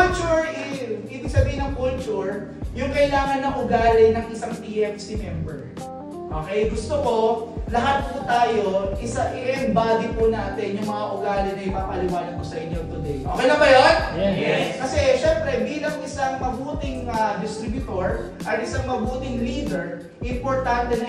Culture, ibig sabihin ng culture, yung kailangan ng ugali ng isang TFC member. Okay, gusto ko, lahat po tayo, i-embody po natin yung mga ugali na ipapaliwanag ko sa inyo today. Okay na ba yun? Yes. Kasi syempre, bilang isang mabuting distributor at isang mabuting leader, importante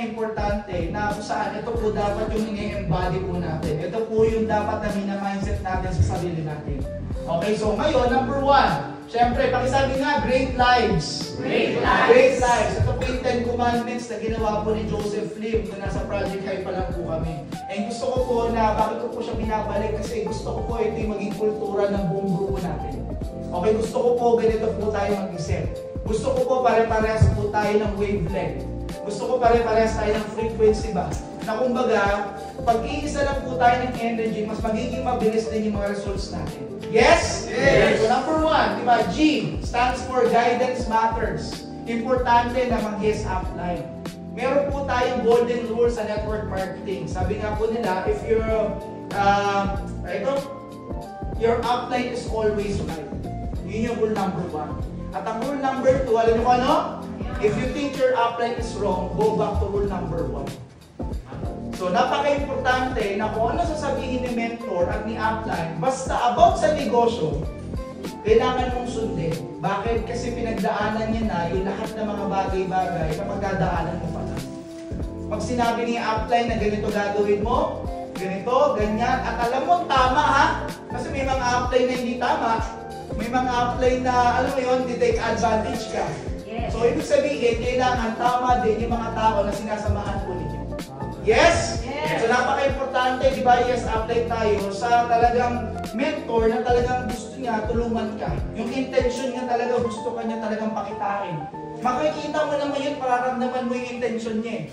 na kung saan ito po dapat yung i-embody po natin. Ito po yung dapat na mina-mindset natin sa sarili natin. Okay, so ngayon, number 1. Siyempre, pakisabi nga, great lives. Great lives. Great lives. Ito po yung 10 Commandments na ginawa po ni Joseph Lim kung nasa Project High pa lang po kami. And gusto ko po na, bakit ko po siya binabalik? Kasi gusto ko po ito yung maging kultura ng buong grupo natin. Okay, gusto ko po ganito po tayo mag-isip. Gusto ko po pare-parehas po tayo ng wavelength. Gusto ko pare-parehas tayo ng frequency ba? Na kumbaga, pag iisa lang po tayo ng energy, mas magiging mabilis din yung mga results natin. Yes? Yes! So number 1, di ba? G stands for Guidance Matters. Importante na mag-yes upline. Meron po tayong golden rule sa network marketing. Sabi nga po nila, if your upline is always right. Yun yung rule number 1. At ang rule number 2, alam nyo kung ano? If you think your upline is wrong, go back to rule number 1. So, napaka-importante na kung ano sasabihin ni mentor at ni upline, basta about sa negosyo, kailangan mong sundin. Bakit? Kasi pinagdaanan niya na yung lahat ng mga bagay-bagay na pagdadaanan mo pa lang. Pag sinabi ni upline na ganito gagawin mo, ganito, ganyan, at alam mo, tama ha? Kasi may mga upline na hindi tama. May mga upline na, alam mo yun, di-take advantage ka. Yes. So, ibig sabihin, kailangan tama din yung mga tao na sinasamahan po ninyo. Yes? Yes. So napaka-importante, di ba, yes, apply tayo sa talagang mentor na talagang gusto niya tulungan ka. Yung intention niya talaga, gusto ka niya talagang pakitain. Makikita mo naman yun, pararamdaman mo yung intention niya eh.